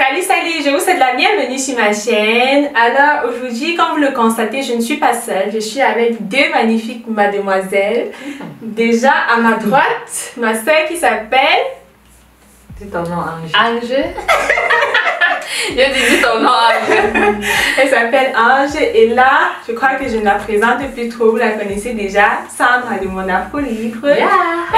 Salut, je vous souhaite la bienvenue sur ma chaîne. Alors aujourd'hui, comme vous le constatez, je ne suis pas seule, je suis avec deux magnifiques mademoiselles. Déjà à ma droite, ma soeur qui s'appelle... Dis ton nom, Ange. Ange. Je dis ton nom, Ange. Elle s'appelle Ange et là, je crois que je ne la présente plus trop, vous la connaissez déjà, Sandra de Mon Afro Libre. Yeah.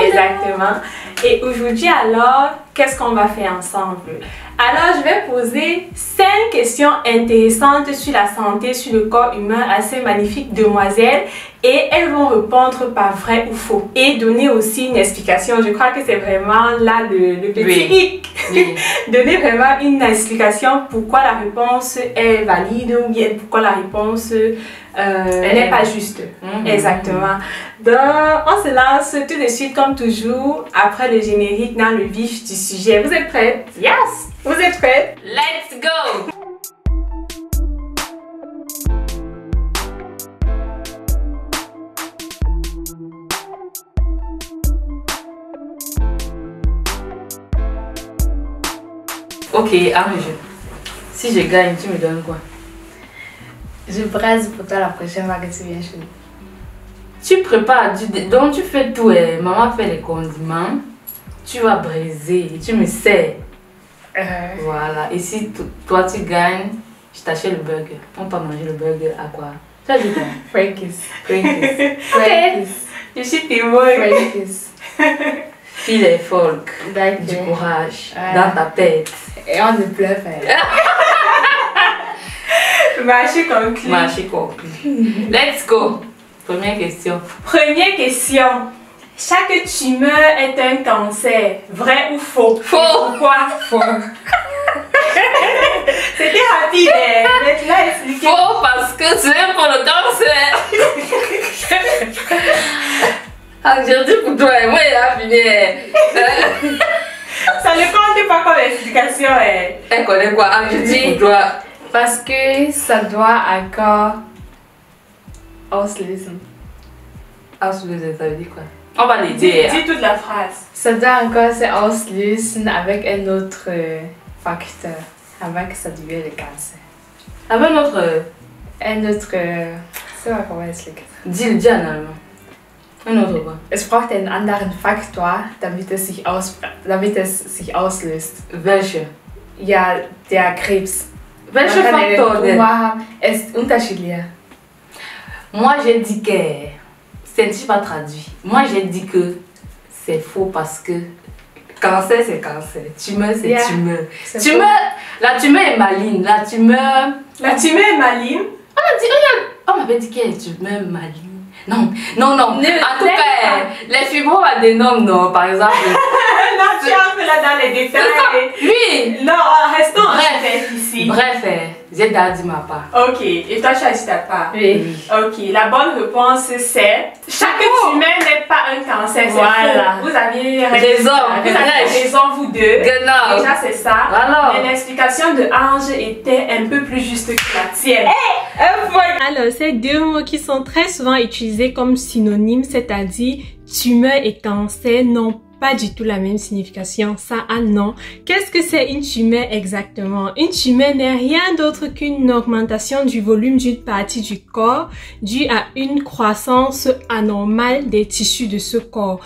Exactement. Et aujourd'hui alors, qu'est-ce qu'on va faire ensemble? Alors, je vais poser 5 questions intéressantes sur la santé, sur le corps humain à ces magnifiques demoiselles et elles vont répondre par vrai ou faux et donner aussi une explication. Je crois que c'est vraiment là le petit hic. Oui. Donner vraiment une explication pourquoi la réponse est valide ou bien pourquoi la réponse n'est pas juste. Exactement. Donc, on se lance tout de suite comme toujours après le générique dans le vif du sujet. Vous êtes prêtes? Yes. Vous êtes prêtes? Let's go. Ok, Ange. Si je gagne, tu me donnes quoi? Je brasse pour toi la prochaine fois que tu viens chez nous. Tu prépares, donc tu fais tout. Maman fait les condiments. Tu vas briser et tu me sers. Voilà. Et si toi tu gagnes, je t'achète le burger. On peut manger le burger à quoi? Tu as dit quoi? Frankies. Frankies. Frankies. Je suis témoin. Frankies. File les folk. D'accord. Du courage. Voilà. Dans ta tête. Et on ne pleure pas. Marché conclu. Marché conclu. Let's go. Première question. Première question. Chaque tumeur est un cancer. Vrai ou faux? Faux. Et pourquoi? Faux. C'était rapide, mais tu l'as expliqué. Faux parce que c'est pour le cancer. Ah, j'ai dit pour toi, moi il a fini. Ça ne compte pas comme explication. Elle connaît quoi? Ah, je dis pour toi. Parce que ça doit encore auslösen. Auslösen, ça veut dire quoi? On va Dis l'aider. toute la phrase. Ça doit encore se auslösen avec un autre facteur. Avant que ça devienne le cancer. Avec notre. Un autre... C'est pas comment expliquer. Dis en allemand. Un autre quoi? Es braucht einen anderen Faktor, damit es sich auslöst. Welche? Ja, der Krebs. Welche Man kann einen Faktor denn? Tumor haben. Es ist unterschiedlich. Moi j'ai dit que. C'est pas traduit. Moi j'ai dit que c'est faux parce que. Cancer c'est cancer. Tumeur c'est Yeah. tumeur. C'est Tumeur. La tumeur est maligne. La tumeur. La tumeur est maligne. On m'avait dit qu'elle est tumeur maligne. Non. En tout Ne- cas, les fibroadénomes, non, par exemple. Non, tu entres là dans les détails. Oui. Non, restons en Bref. superficie. Bref, j'ai dit ma part. Ok, et toi tu as dit ta part. Oui. Ok, la bonne réponse c'est chaque tumeur n'est pas un cancer. C'est Voilà. faux. Vous aviez Raison. Vous avez raison vous deux. Genau. Déjà c'est ça. Alors. Mais l'explication de Ange était un peu plus juste que la tienne. Alors, ces deux mots qui sont très souvent utilisés comme synonymes, c'est-à-dire tumeur et cancer, n'ont pas du tout la même signification. Ça, ah non. Qu'est-ce que c'est une tumeur exactement? Une tumeur n'est rien d'autre qu'une augmentation du volume d'une partie du corps due à une croissance anormale des tissus de ce corps.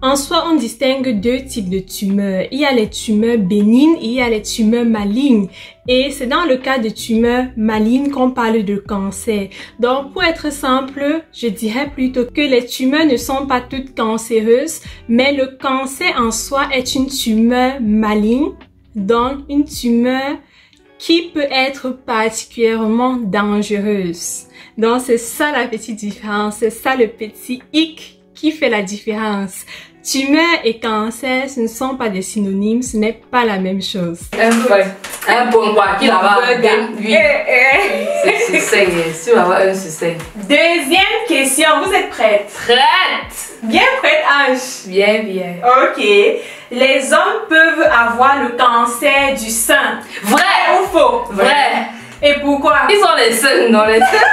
En soi, on distingue deux types de tumeurs. Il y a les tumeurs bénignes et il y a les tumeurs malignes. Et c'est dans le cas de tumeurs malignes qu'on parle de cancer. Donc, pour être simple, je dirais plutôt que les tumeurs ne sont pas toutes cancéreuses, mais le cancer en soi est une tumeur maligne, donc une tumeur qui peut être particulièrement dangereuse. Donc, c'est ça la petite différence, c'est ça le petit hic qui fait la différence. Tumeur et cancer, ce ne sont pas des synonymes, ce n'est pas la même chose. Un bon quoi qu'il a oui. C'est succinct. Si tu vas avoir un succinct. Deuxième question, vous êtes prêtes? Prête. Bien prête, Ange? Bien, bien. Ok. Les hommes peuvent avoir le cancer du sein. Vrai ou faux? Vrai. Et pourquoi? Ils sont les seuls, non les seuls.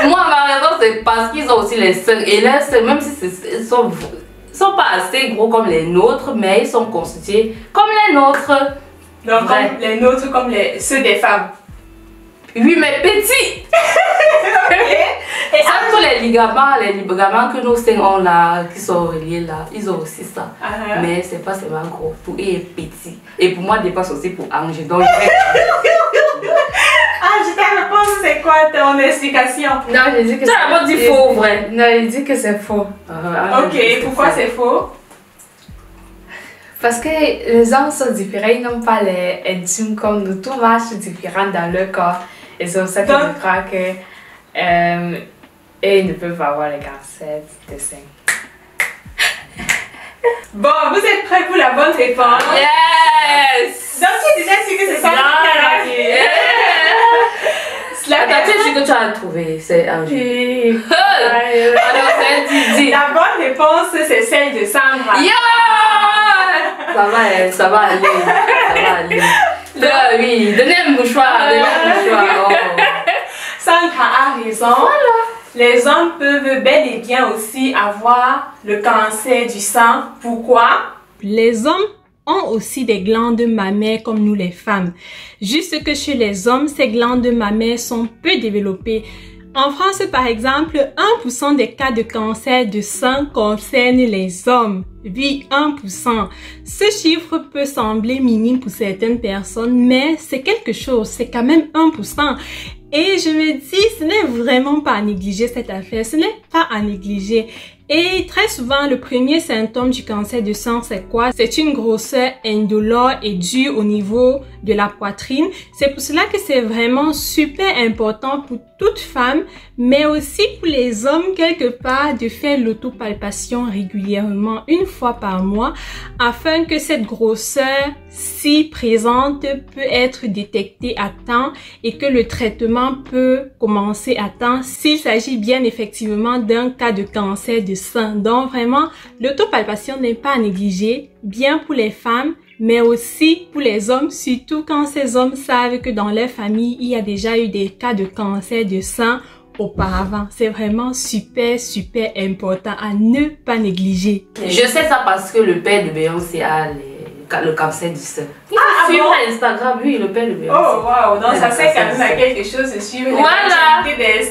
Moi, ma réponse c'est parce qu'ils ont aussi les seuls. Et les seuls, même si sont pas assez gros comme les nôtres, mais ils sont constitués comme les nôtres. Donc, comme les nôtres, comme ceux des femmes. Oui, mais petits. Okay. Et entre les ligaments que nos seins ont là, qui sont reliés là, ils ont aussi ça. Mais c'est pas seulement gros, pour eux est petit. Et pour moi, dépasse aussi pour Ange. Donc, je t'ai répondu, c'est quoi ton explication? Non, j'ai dit que tu as dit faux, vrai? Non, j'ai dit que c'est faux. Ok, pourquoi c'est faux? Parce que les hommes sont différents, ils n'ont pas les intimes comme nous. Tout marche différent dans leur corps. Et c'est pour ça que je crois que ils ne peuvent pas avoir les cancers des seins. Bon, vous êtes prêts pour la bonne réponse? Yes! Donc tu es déjà sûr que c'est ça? Attends, tu es sûr que tu as trouvé? C'est Ange. La bonne réponse, c'est celle de Sandra. Ça va aller. Oui, donnez un mouchoir. Sandra a raison. Voilà. Les hommes peuvent bel et bien aussi avoir le cancer du sang. Pourquoi? Les hommes ont aussi des glandes mammaires comme nous les femmes. Juste que chez les hommes, ces glandes mammaires sont peu développées. En France, par exemple, 1% des cas de cancer de sang concernent les hommes. Oui, 1%. Ce chiffre peut sembler minime pour certaines personnes, mais c'est quelque chose, c'est quand même 1%. Et je me dis, ce n'est vraiment pas à négliger cette affaire, ce n'est pas à négliger. Et très souvent, le premier symptôme du cancer du sang, c'est quoi? C'est une grosseur indolore et dure au niveau de la poitrine. C'est pour cela que c'est vraiment super important pour toute femme, mais aussi pour les hommes quelque part, de faire l'autopalpation régulièrement, une fois par mois, afin que cette grosseur si présente peut être détectée à temps et que le traitement peut commencer à temps s'il s'agit bien effectivement d'un cas de cancer de sang. Donc vraiment, l'autopalpation n'est pas à négliger, bien pour les femmes, mais aussi pour les hommes, surtout quand ces hommes savent que dans leur famille, il y a déjà eu des cas de cancer de sang auparavant. C'est vraiment super important à ne pas négliger. Je sais ça parce que le père de Beyoncé a le cancer du sein. Sur Instagram, oui, le père de Beyoncé. Oh wow, donc ça sert quand même à quelque chose de suivre les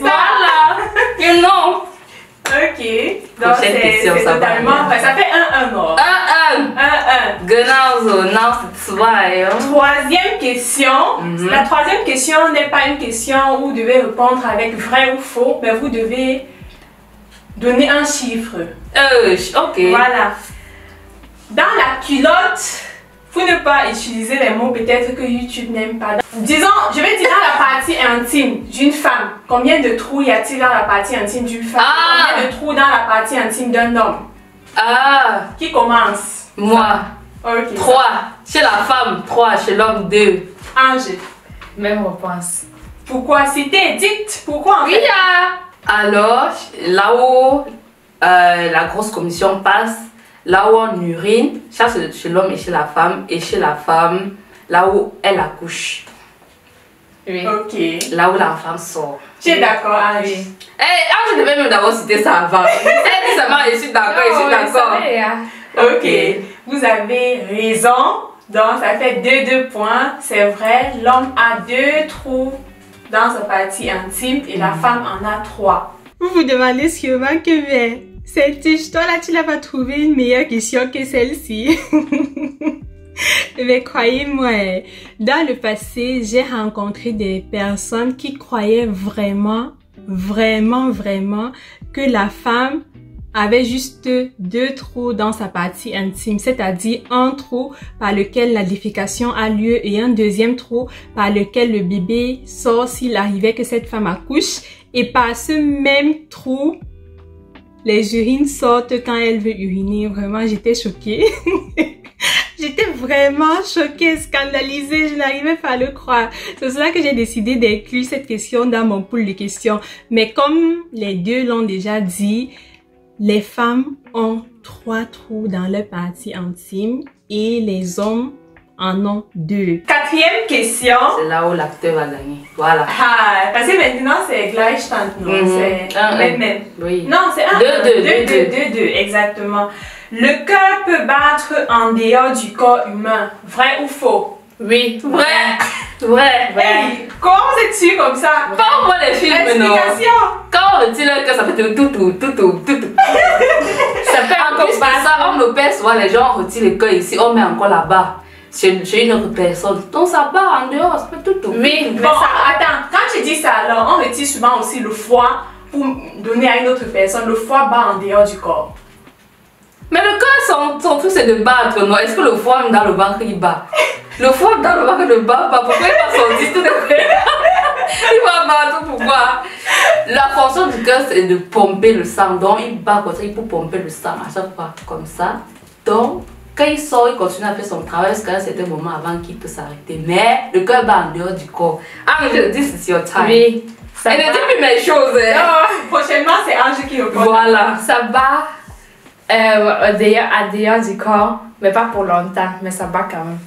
Voilà. You know. Ok, donc c'est totalement vrai. Ça fait 1-1 non? 1-1. Genau, now c'est 2. Troisième question. La troisième question n'est pas une question où vous devez répondre avec vrai ou faux, mais vous devez donner un chiffre. Ok. Voilà. Dans la culotte, pour ne pas utiliser les mots peut-être que YouTube n'aime pas. Disons, je vais dire dans la partie intime d'une femme. Combien de trous y a-t-il dans la partie intime d'une femme? Combien de trous dans la partie intime d'un homme? Qui commence? Moi. Ok. 3. Chez la femme, 3. Chez l'homme, 2. Ange. Même réponse. Pourquoi? C'était dites. Pourquoi en fait? Alors, là-haut, la grosse commission passe. Là où on urine, ça c'est chez l'homme et chez la femme. Et chez la femme, là où elle accouche. Oui. Ok. Là où la femme sort. Tu es d'accord, Ange? Oui. Je devais même d'abord citer ça avant. Elle dit seulement, je suis d'accord, je suis d'accord. Ok. Vous avez raison. Donc ça fait 2 points. C'est vrai, l'homme a 2 trous dans sa partie intime et la femme en a 3. Vous vous demandez sûrement que cette histoire-là, tu n'as pas trouvé une meilleure question que celle-ci. Mais croyez-moi, dans le passé, j'ai rencontré des personnes qui croyaient vraiment que la femme avait juste 2 trous dans sa partie intime, c'est-à-dire un trou par lequel la défécation a lieu et un deuxième trou par lequel le bébé sort s'il arrivait que cette femme accouche. Et par ce même trou, les urines sortent quand elle veut uriner. Vraiment, j'étais choquée. J'étais vraiment choquée, scandalisée. Je n'arrivais pas à le croire. C'est pour cela que j'ai décidé d'inclure cette question dans mon pool de questions. Mais comme les deux l'ont déjà dit, les femmes ont 3 trous dans leur partie intime et les hommes en ont 2. Quatrième question. C'est là où l'acteur va gagner. Voilà. Parce que maintenant c'est Gleichstand, non? C'est même. Oui. Non, c'est 2-2, exactement. Le cœur peut battre en dehors du corps humain. Vrai ou faux? Oui. Vrai. Vrai. Hey, comment vous êtes sûr comme ça? Pas moi les films, non. Explication. Quand on dit là que ça fait tout. Ça fait encore ça, on opère souvent les gens, on retire le cœur ici, on met encore là-bas. Chez une autre personne. Donc ça bat en dehors, ça fait tout. Oui, mais Bon, ça... attends, quand tu dis ça, alors on retire souvent aussi le foie pour donner à une autre personne. Le foie bat en dehors du corps. Mais le cœur, son truc c'est de battre, non? Est-ce que le foie même dans le ventre il bat? Le foie dans le ventre ne bat pas, pourquoi il va sortir tout de suite? Il va battre, pourquoi? La fonction du cœur c'est de pomper le sang, donc il bat comme ça, il peut pomper le sang à chaque fois, comme ça. Donc, quand il sort, il continue à faire son travail jusqu'à un certain moment avant qu'il peut s'arrêter. Mais le cœur bat en dehors du corps. Angel, this is your time. Oui. Ça Elle ne bat... dit plus mes choses. Hein. Non, prochainement, c'est Ange qui répond. Voilà. Ça bat à dehors du corps, mais pas pour longtemps, mais ça bat quand même.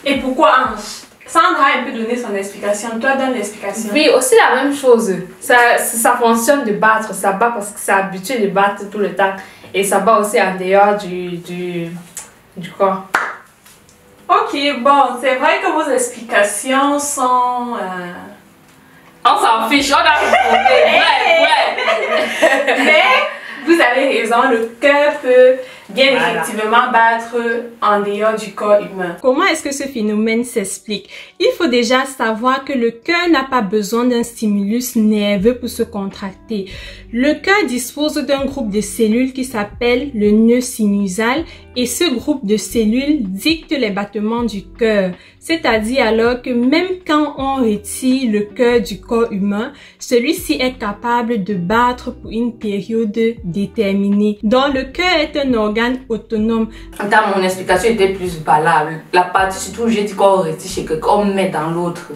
Et pourquoi Ange? Sandra a un peu donné son explication. Toi, donne l'explication. Oui, aussi la même chose. Ça fonctionne de battre. Ça bat parce que c'est habitué de battre tout le temps. Et ça bat aussi en dehors du corps. Ok, bon, c'est vrai que vos explications sont... On s'en fiche, on a répondu. Ouais. Mais vous avez raison, le cœur peut bien effectivement battre en dehors du corps humain. Comment est-ce que ce phénomène s'explique? Il faut déjà savoir que le cœur n'a pas besoin d'un stimulus nerveux pour se contracter. Le cœur dispose d'un groupe de cellules qui s'appelle le nœud sinusal et ce groupe de cellules dicte les battements du cœur. C'est-à-dire alors que même quand on retire le cœur du corps humain, celui-ci est capable de battre pour une période déterminée. Donc le cœur est un organe autonome. Attends, mon explication était plus valable. La partie surtout, j'ai dit qu'on retire chez quelqu'un, on met dans l'autre.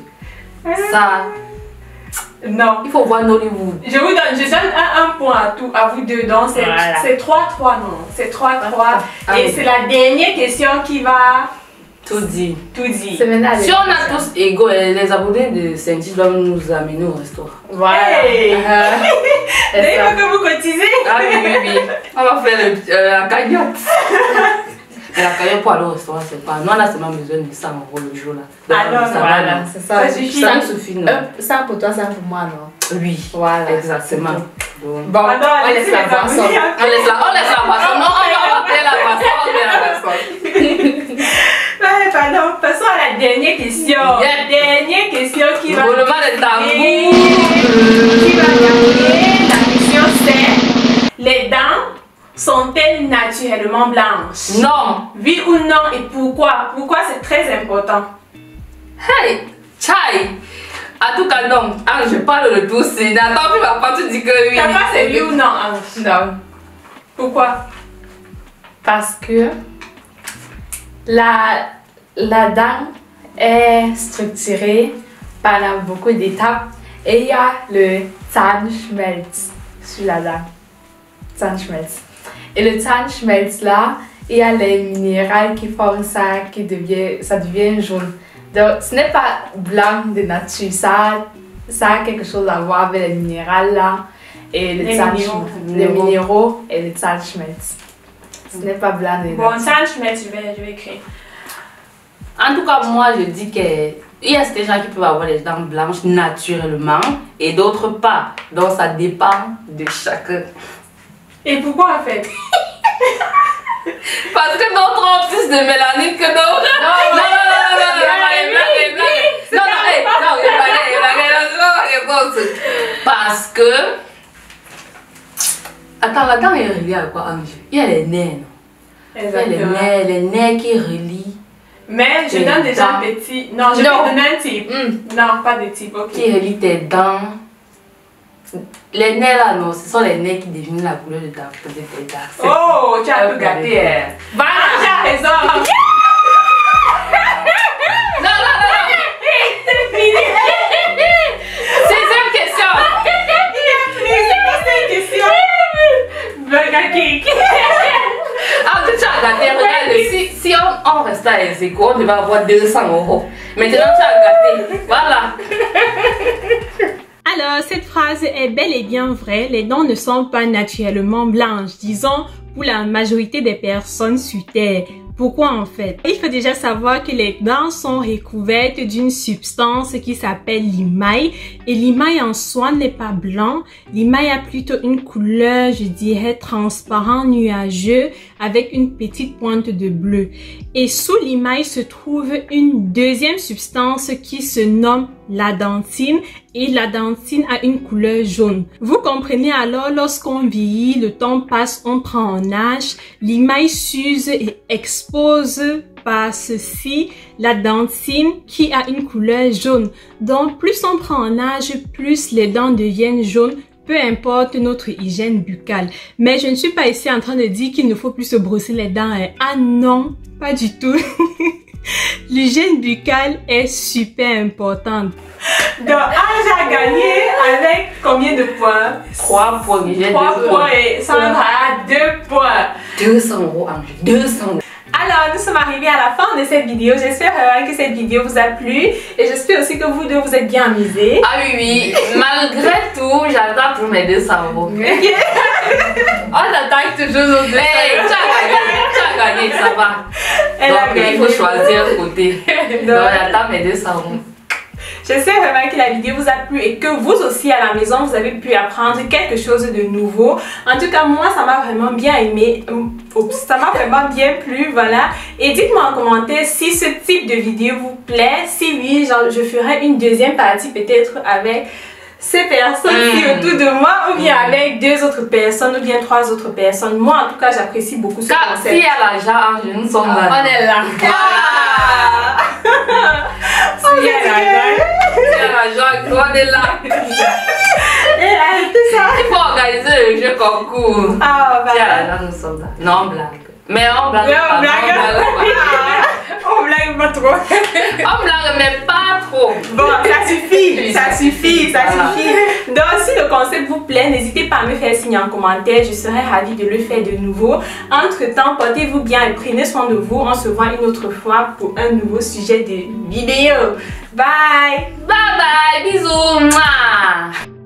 Ça, Non. il faut voir Nollywood. Je donne un point à vous deux. Donc c'est 3-3, non? C'est 3-3. Et c'est la dernière question qui va tout dire. Si on a tous égaux, les abonnés de Saint-Gilles doivent nous amener au restaurant. Voilà. Hey. D'ailleurs que vous cotisez. Ah oui. On va faire la cagnotte. Mais la cagnotte pour aller au restaurant, c'est pas. Nous, on a seulement besoin de 100 € le jour là. Alors, voilà, c'est ça. Ça suffit. Ça suffit, non? 100 pour toi, 100 pour moi, non? Oui. Voilà. Exactement. Bon, on laisse la boisson. On laisse la boisson. Non, on va appeler la boisson. On met la boisson. Pardon, passons à la dernière question. La dernière question qui va roulement de tambour. La question c'est: les dents sont-elles naturellement blanches? Non. Oui ou non et pourquoi? Pourquoi c'est très important? Hey, Chai. En tout cas, non. Je parle de tout. N'attends plus ma part, tu dis que oui. Ta part c'est oui ou non, Ange? Non. Pourquoi? Parce que la dent est structurée pendant beaucoup d'étapes et il y a le Zahnschmelz sur la dent. Zahnschmelz. Et le Zahnschmelz là, il y a les minéraux qui forment ça, ça devient jaune. Donc ce n'est pas blanc de nature, ça a quelque chose à voir avec les minéraux là et les minéraux et le Zahnschmelz. Ce n'est pas blanc de nature. Bon, Zahnschmelz, je vais écrire. En tout cas, moi je dis qu'il y a des gens qui peuvent avoir les dents blanches naturellement et d'autres pas. Donc ça dépend de chacun. Et pourquoi en fait? Parce que d'autres ont plus de mélanine que d'autres. Non, parce que... Attends, la dent est reliée à quoi, Ange? Il y a les nerfs, non? Exactement. Il y a les nerfs qui relient. Mais je donne déjà un petit... Non, je vais donner un type. Non, pas de type, ok. Qui relient tes dents. Les nerfs là, non, ce sont les nerfs qui définissent la couleur de tes dents. Oh, tu as un peu gâté. Voilà, tu as raison. Non. C'est fini. Sixième question. C'est une question. Burger King. Ah, tu as gâté. Regarde, si on reste à Ezeco, on devait avoir 200 €. Maintenant, tu as gâté. Voilà. Alors, cette phrase est bel et bien vraie. Les dents ne sont pas naturellement blanches. Disons, pour la majorité des personnes sur Terre. Pourquoi en fait? Il faut déjà savoir que les dents sont recouvertes d'une substance qui s'appelle l'émail. Et l'émail en soi n'est pas blanc. L'émail a plutôt une couleur, je dirais, transparent, nuageux, avec une petite pointe de bleu. Et sous l'émail se trouve une deuxième substance qui se nomme la dentine. Et la dentine a une couleur jaune. Vous comprenez alors, lorsqu'on vieillit, le temps passe, on prend en âge, l'émail s'use et expose par ceci la dentine qui a une couleur jaune. Donc, plus on prend en âge, plus les dents deviennent jaunes, peu importe notre hygiène buccale. Mais je ne suis pas ici en train de dire qu'il ne faut plus se brosser les dents. Ah non, pas du tout. L'hygiène buccale est super importante. Donc, Ange a gagné avec combien de points? 3 points. 3 points et Sandra a 2 points. 200 €, Ange. 200 €. Alors, nous sommes arrivés à la fin de cette vidéo. J'espère que cette vidéo vous a plu. Et j'espère aussi que vous deux vous êtes bien amusés. Ah oui, oui. Malgré tout, j'attends pour mes 200 €. Ok. On attaque toujours nos 200 €. Hey, tu as gagné, ça va. Elle a gagné. Il faut choisir un côté. Donc, j'attends mes 200 €. J'espère vraiment que la vidéo vous a plu et que vous aussi à la maison vous avez pu apprendre quelque chose de nouveau. En tout cas, moi ça m'a vraiment bien aimé. Ça m'a vraiment bien plu, voilà. Et dites-moi en commentaire si ce type de vidéo vous plaît. Si oui, genre, je ferai une deuxième partie peut-être avec ces personnes-ci autour de moi, ou bien avec 2 autres personnes, ou bien 3 autres personnes. Moi en tout cas j'apprécie beaucoup ce concept. Si il y a l'argent, nous sommes là. On est là. Si il y a l'argent, on est là. Et arrêtez ça. Il faut organiser le jeu concours. Ah, bah. Si il y a l'argent, nous sommes là. Non, on blague. Mais on blague pas. On blague pas trop. On blague, mais pas trop. Bon, ça suffit, ça suffit, ça suffit. Donc, si le concept vous plaît, n'hésitez pas à me faire signe en commentaire. Je serai ravie de le faire de nouveau. Entre-temps, portez-vous bien et prenez soin de vous. On se voit une autre fois pour un nouveau sujet de vidéo. Bye! Bye bye, bisous. Mouah.